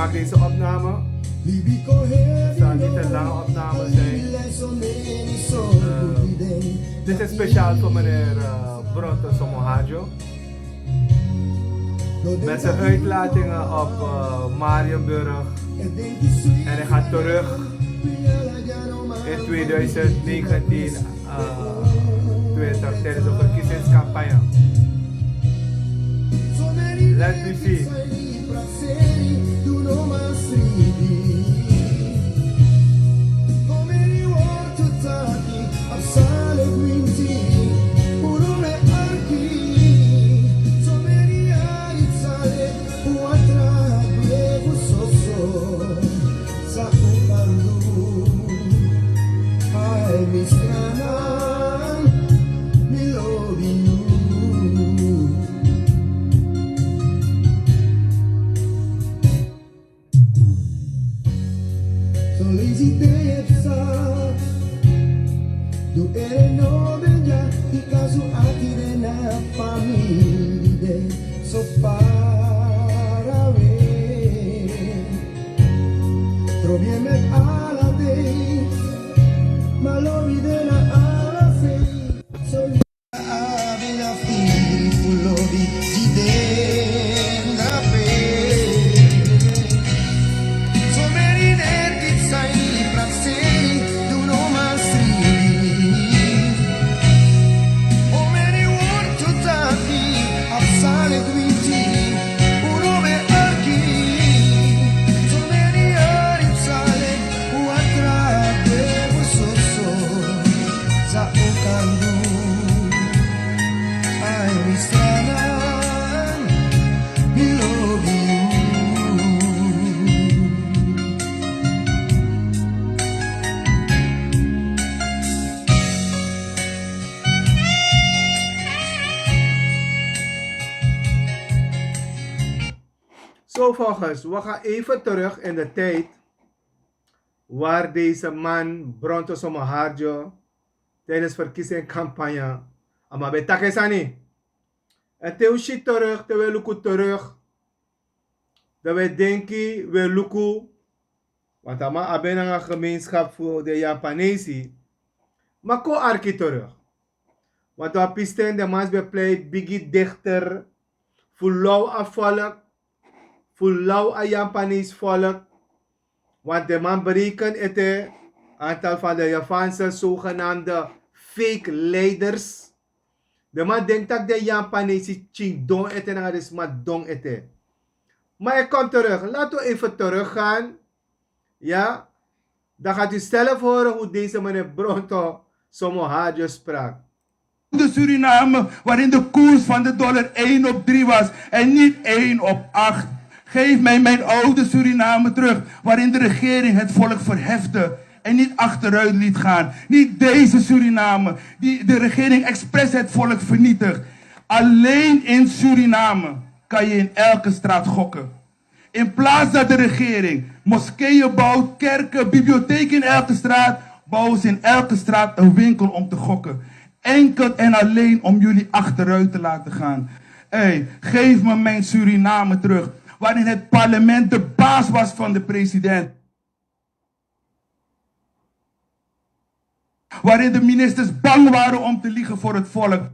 maak deze opname. Het zal niet een lange opname zijn. Dit is speciaal voor meneer Bronto Somohajo. Met zijn uitlatingen op Marienburg. En hij gaat terug in 2019 tijdens de verkiezingscampagne. Let me see. Zo volgens, we gaan even terug in de tijd waar deze man Bronto Somohajo tijdens verkiezingscampagne ama betakesani. En teushi terug, te we luku terug, dat we denken we luku, want ama abena een gemeenschap voor de Japanese, maar ko arki terug. Want we pisten de mans bepleit bigi dichter, voor afvallen. Voor a Japanese volk, want de man bereken het aantal van de Japanse zogenaamde fake leiders. De man denkt dat de Japanese ching dong eten en is maar dong eten. Maar ik kom terug, laten we even teruggaan. Ja, dan gaat u zelf horen hoe deze meneer Bronto Somohajo sprak. De Suriname, waarin de koers van de dollar 1 op 3 was en niet 1 op 8. Geef mij mijn oude Suriname terug, waarin de regering het volk verhefte en niet achteruit liet gaan. Niet deze Suriname, die de regering expres het volk vernietigt. Alleen in Suriname kan je in elke straat gokken. In plaats dat de regering moskeeën bouwt, kerken, bibliotheken in elke straat, bouwen ze in elke straat een winkel om te gokken. Enkel en alleen om jullie achteruit te laten gaan. Hey, geef me mijn Suriname terug, waarin het parlement de baas was van de president. Waarin de ministers bang waren om te liegen voor het volk.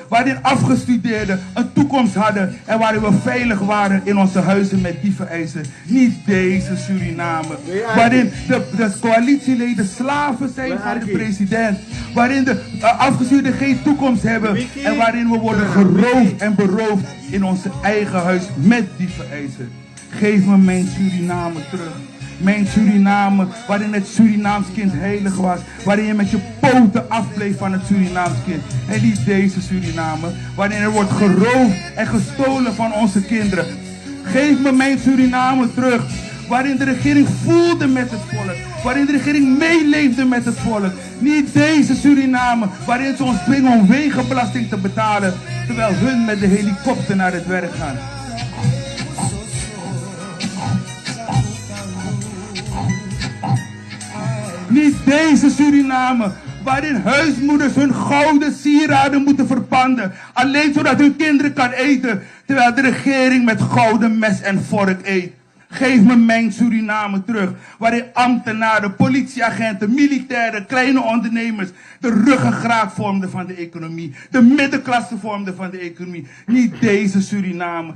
Waarin afgestudeerden een toekomst hadden en waarin we veilig waren in onze huizen met dieveneisen. Niet deze Suriname. Waarin de coalitieleden slaven zijn van de president. Waarin de afgestudeerden geen toekomst hebben. En waarin we worden geroofd en beroofd in onze eigen huis met dieveneisen. Geef me mijn Suriname terug. Mijn Suriname, waarin het Surinaams kind heilig was. Waarin je met je poten afbleef van het Surinaams kind. En niet deze Suriname, waarin er wordt geroofd en gestolen van onze kinderen. Geef me mijn Suriname terug. Waarin de regering voelde met het volk. Waarin de regering meeleefde met het volk. Niet deze Suriname, waarin ze ons dwingen om wegenbelasting te betalen. Terwijl hun met de helikopter naar het werk gaan. Niet deze Suriname, waarin huismoeders hun gouden sieraden moeten verpanden, alleen zodat hun kinderen kan eten, terwijl de regering met gouden mes en vork eet. Geef me mijn Suriname terug, waarin ambtenaren, politieagenten, militairen, kleine ondernemers de ruggengraat vormden van de economie, de middenklasse vormden van de economie. Niet deze Suriname.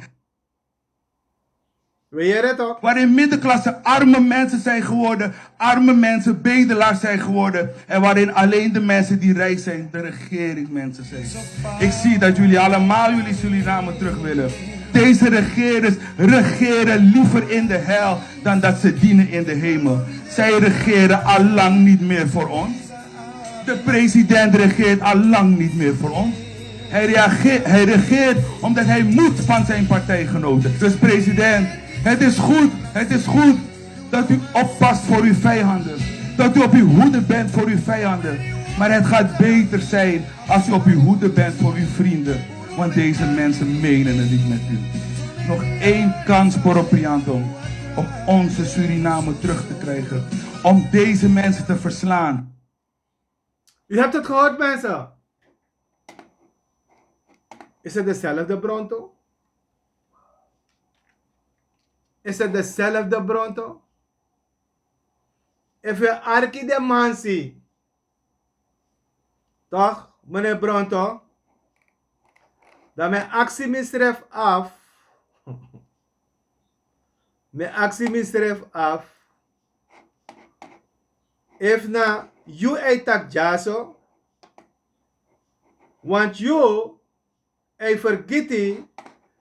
Wil je het ook? Waarin middenklasse arme mensen zijn geworden, arme mensen bedelaars zijn geworden. En waarin alleen de mensen die rijk zijn, de regeringsmensen zijn. Ik zie dat jullie allemaal jullie Suriname terug willen. Deze regeerders regeren liever in de hel dan dat ze dienen in de hemel. Zij regeren al lang niet meer voor ons. De president regeert al lang niet meer voor ons. Hij regeert omdat hij moet van zijn partijgenoten. Dus president, het is goed dat u oppast voor uw vijanden. Dat u op uw hoede bent voor uw vijanden. Maar het gaat beter zijn als u op uw hoede bent voor uw vrienden. Want deze mensen menen het niet met u. Nog één kans voor Oprianton om onze Suriname terug te krijgen. Om deze mensen te verslaan. U hebt het gehoord, mensen. Is het dezelfde Bronto? Is het dezelfde Bronto? If je Arki de Mansi, toch, meneer Bronto, dan mijn actie misdrijf af. Mijn actie misdrijf af. If na you etak jaso, want you ei vergeti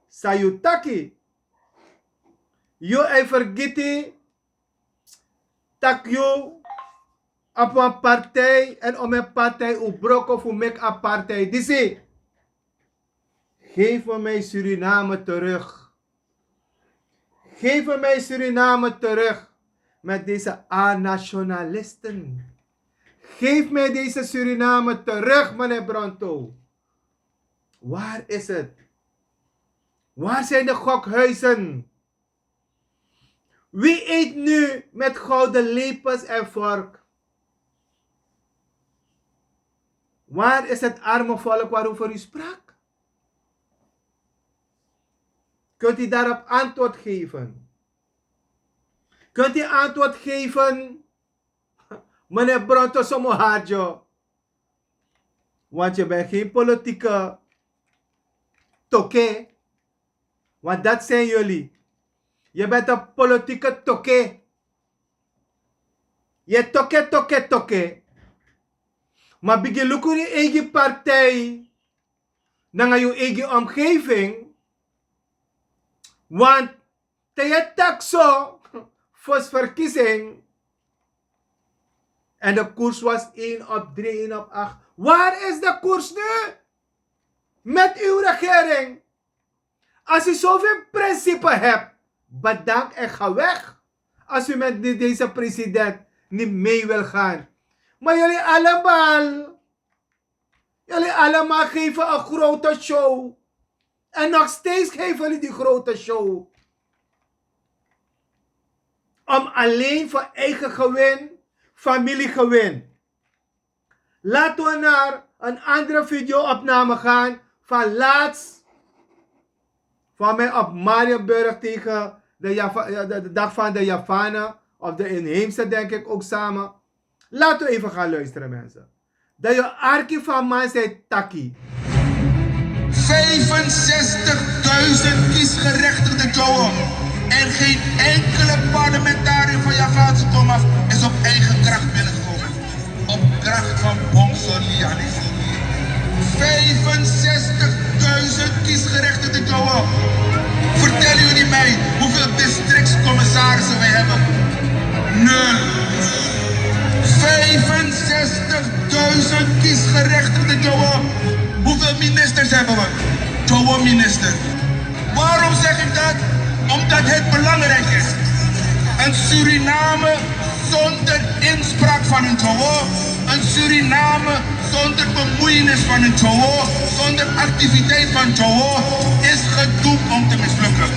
sayutaki. You ei vergeti tak you op een partij en om een partij u brok of u mek een partij. Disi. Geef me mijn Suriname terug. Geef me mijn Suriname terug. Met deze A-nationalisten. Geef mij deze Suriname terug, meneer Bronto. Waar is het? Waar zijn de gokhuizen? Wie eet nu met gouden lepels en vork? Waar is het arme volk waarover u sprak? Kunt u daarop antwoord geven? Kunt u antwoord geven, meneer Bronto Somoharjo? Want je bent geen politieke toke. Want dat zijn jullie. Je bent een politieke toke. Je toke. Maar begin lukken je eigen partij. Naar je eigen omgeving. Want je taxo voor verkiezing. En de koers was 1 op 3, 1 op 8. Waar is de koers nu? Met uw regering. Als u zoveel principe hebt, bedankt en ga weg. Als u met deze president niet mee wil gaan. Maar jullie allemaal geven een grote show. En nog steeds geven jullie die grote show. Om alleen voor eigen gewin, familiegewin. Laten we naar een andere video-opname gaan van laatst. Van mij op Marienburg tegen de dag van de Javanen. Of de inheemse denk ik ook samen. Laten we even gaan luisteren, mensen. Dat je arkie van man zei Taki. 65.000 kiesgerechtigden Joe. En geen enkele parlementariër van Javaanse komaf is op eigen kracht binnengekomen. Op kracht van Bongsolianis. 65.000 kiesgerechtigden Joe. Vertellen jullie mij hoeveel districtscommissarissen wij hebben? 0. 65.000 kiesgerechtigden Joe. Hoeveel ministers hebben we? Joe minister. Waarom zeg ik dat? Omdat het belangrijk is. Een Suriname zonder inspraak van een Joe. Een Suriname zonder bemoeienis van een Joe. Zonder activiteit van Joe is gedoemd om te mislukken.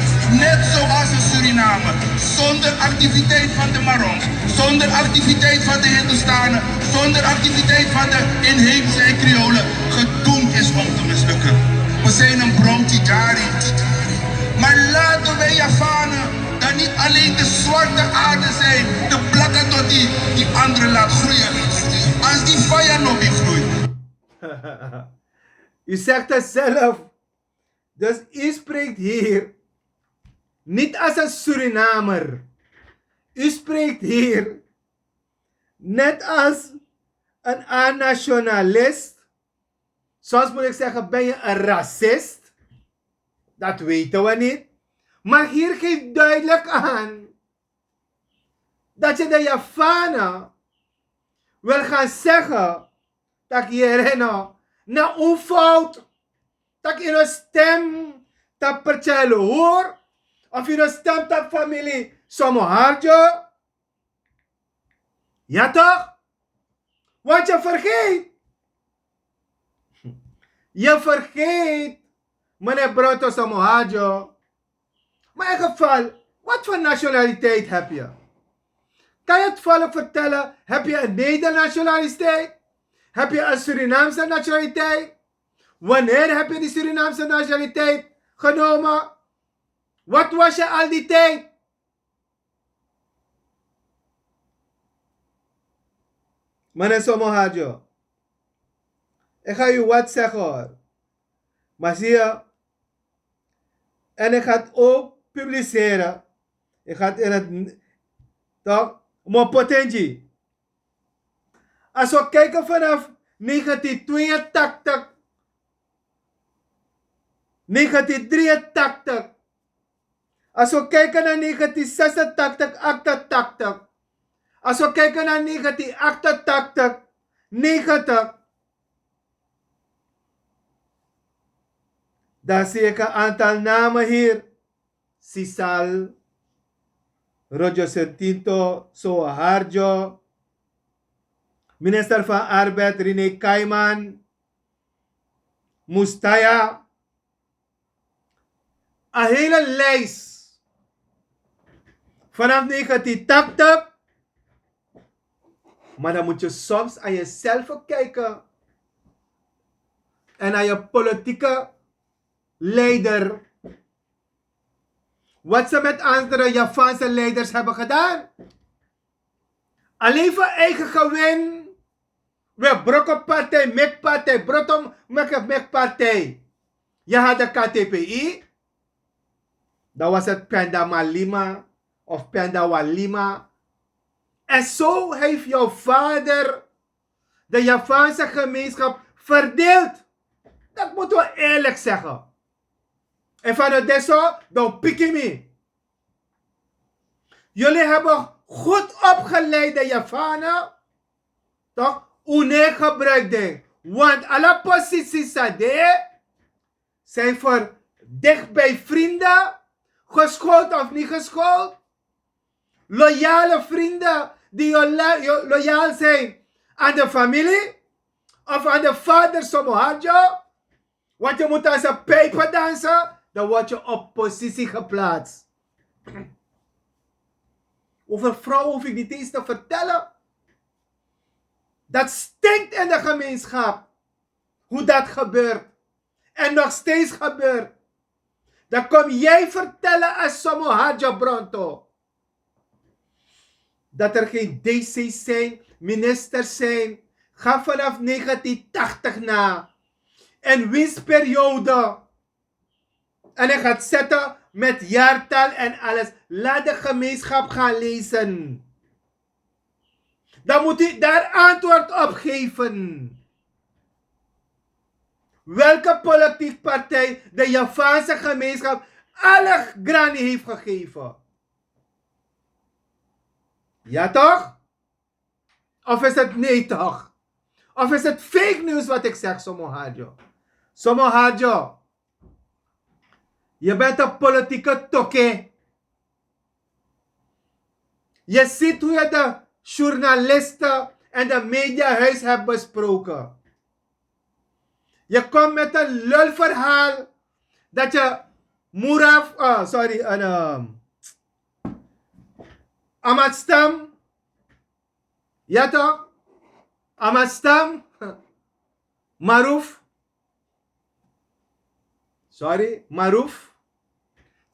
Net zoals een Suriname zonder activiteit van de Marons. Zonder activiteit van de Hindustanen. zonder activiteit van de inheemse en Creolen gedoemd is om te mislukken. We zijn een bronchiari. Maar laten wij Javanen dan niet alleen de zwarte aarde zijn, de plakken tot die anderen laat groeien. Als die vijand nog niet groeit. U zegt het zelf. Dus u spreekt hier niet als een Surinamer. U spreekt hier net als een A-nationalist. Soms moet ik zeggen, ben je een racist? Dat weten we niet. Maar hier geeft duidelijk aan dat je de Javanen wil gaan zeggen dat je herinner na een fout dat je een stem dat percelo hoor of je een stem dat familie somo harjo. Ja toch? Want je vergeet. Je vergeet, meneer Bronto somo harjo. Maar in geval, wat voor nationaliteit heb je? Kan je het volk vertellen, heb je een Nederlandse nationaliteit? Heb je een Surinaamse nationaliteit? Wanneer heb je die Surinaamse nationaliteit genomen? Wat was je al die tijd? Meneer Somohajo, ik ga u wat zeggen hoor. Maar zie je, en ik ga het ook publiceren. Ik ga het in het, toch, mijn potentie. Als we kijken vanaf 1982, 1983, als we kijken naar 1986, 88, als we kijken naar 1988, 90, dan zie ik een aantal namen hier. Sisal, Roger Sertinto, Soa Harjo, minister van Arbeid René Kaiman, Mustaya. Een hele lijst. Vanaf 1980. Maar dan moet je soms aan jezelf kijken. En aan je politieke leider. Wat ze met andere Javaanse leiders hebben gedaan. Alleen voor eigen gewin. We brokken partij, mekpartij, brotom, mekpartij. Je had de KTPI. Dat was het Penda Malima of Penda Walima. En zo heeft jouw vader de Javaanse gemeenschap verdeeld. Dat moeten we eerlijk zeggen. En vanuit deze, dan pikken me. Jullie hebben goed opgeleide Javanen. Toch? Une gebruikte. Want alle posities zijn voor dichtbij vrienden. Geschoold of niet geschoold. Loyale vrienden die loyaal zijn aan de familie. Of aan de vader Somohajo. Want je moet als een pijpen dansen. Dan word je op positie geplaatst. Over vrouwen hoef ik niet eens te vertellen. Dat stinkt in de gemeenschap. Hoe dat gebeurt. En nog steeds gebeurt. Dan kom jij vertellen als Somohajo Bronto. Dat er geen DC's zijn, ministers zijn. Ga vanaf 1980 na. En winstperiode. En hij gaat zetten met jaartal en alles. Laat de gemeenschap gaan lezen. Dan moet u daar antwoord op geven. Welke politieke partij de Javaanse gemeenschap alle grani heeft gegeven? Ja toch? Of is het nee toch? Of is het fake news wat ik zeg, Somohajo? Somohajo, je bent een politieke toke. Je ziet hoe je de journalisten en de mediahuis hebt besproken. Je komt met een lulverhaal dat je Ahmad Stam, ja toch? Amastam, Maruf. Sorry, Maruf.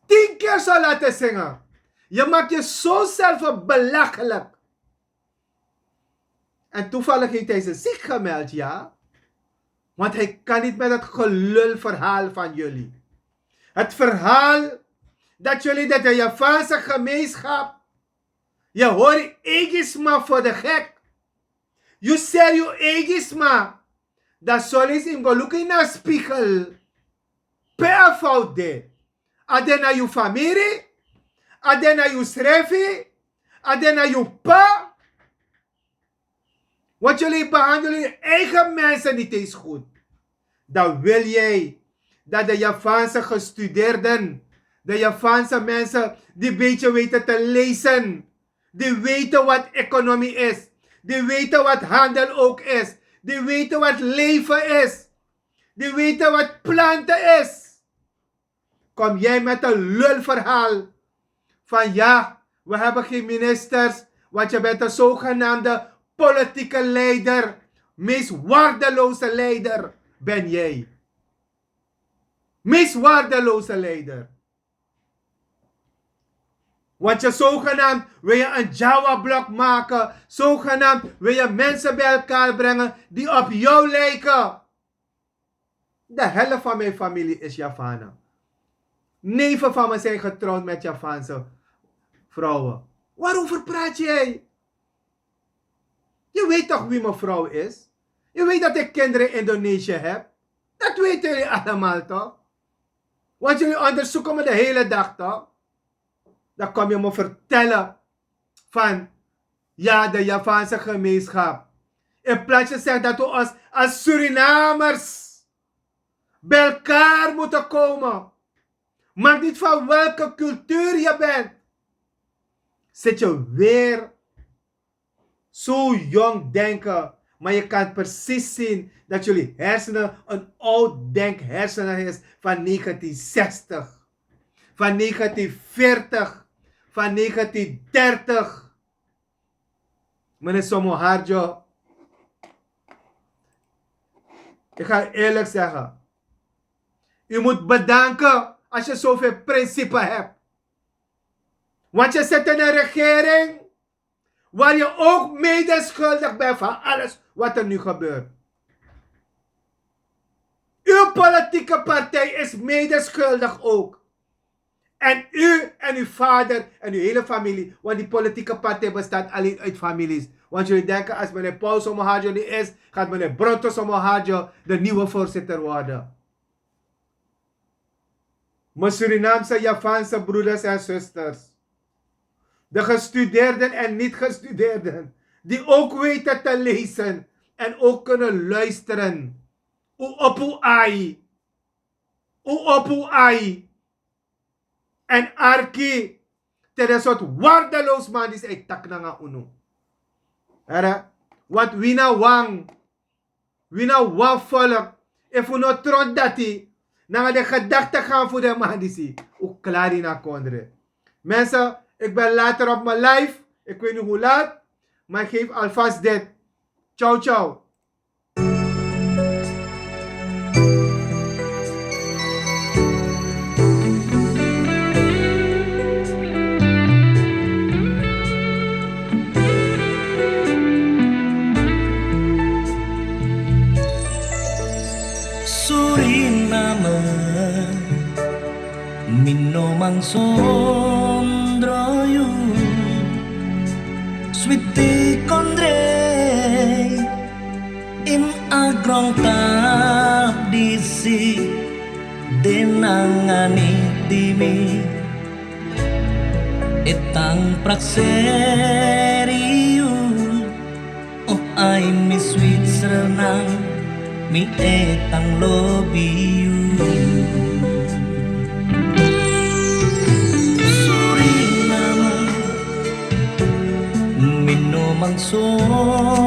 10 keer zou laten zingen. Je maakt je zo zelf belachelijk. En toevallig heeft hij zich ziek gemeld, ja. Want hij kan niet met het gelulverhaal van jullie. Het verhaal dat jullie dat de Javaanse gemeenschap, je hoort egisma voor de gek. Je ser je egisma. Dat solis in goluki na spiegel. Per fout de. Adena je familie. Adena je schreefie. Adena je pa. Want jullie behandelen je eigen mensen niet eens goed. Dan wil jij dat de Javaanse gestudeerden, de Javaanse mensen die een beetje weten te lezen, die weten wat economie is, die weten wat handel ook is, die weten wat leven is, die weten wat planten is. Kom jij met een lulverhaal van ja, we hebben geen ministers, want je bent een zogenaamde politieke leider, meest waardeloze leider ben jij. Meest waardeloze leider. Want je zogenaamd wil je een Java-blok maken, zogenaamd wil je mensen bij elkaar brengen die op jou lijken. De helft van mijn familie is Javaana. 9 van me zijn getrouwd met Javaanse vrouwen. Waarover praat jij? Je weet toch wie mijn vrouw is? Je weet dat ik kinderen in Indonesië heb? Dat weten jullie allemaal toch? Want jullie onderzoeken me de hele dag toch? Dan kom je me vertellen van ja, de Javaanse gemeenschap. In plaats van zeggen dat we ons als Surinamers bij elkaar moeten komen. Maakt niet van welke cultuur je bent. Zit je weer zo jong denken. Maar je kan precies zien dat jullie hersenen een oud denkhersenen is van 1960. Van 1940. Van 1930. Meneer Somoharjo. Ik ga eerlijk zeggen. U moet bedanken als je zoveel principe hebt. Want je zit in een regering waar je ook medeschuldig bent van alles wat er nu gebeurt. Uw politieke partij is medeschuldig ook. En u en uw vader en uw hele familie. Want die politieke partij bestaat alleen uit families. Want jullie denken als meneer Paul Somoharjo niet is, gaat meneer Bronto Somoharjo de nieuwe voorzitter worden. Mijn Surinaamse Javaanse broeders en zusters. De gestudeerden en niet gestudeerden. Die ook weten te lezen. En ook kunnen luisteren. Opu ai. En Arki. Ter een soort waardeloos man die is taknanga uno. Want wina wang volk. If we not tron dati. Na de gedachten gaan voor de man die zie. Ook klaar in a kondre. Mensen. Ik ben later op mijn live. Ik weet niet hoe laat. Maar ik geef alvast dit. Ciao, ciao. Suriname Minomang sondroyu Switi kondre Im agrong disi Denangani dimi Etang prakseriu Oh ay mi sweet serenang Mi etang lobiu Suriname Minomang sondroyu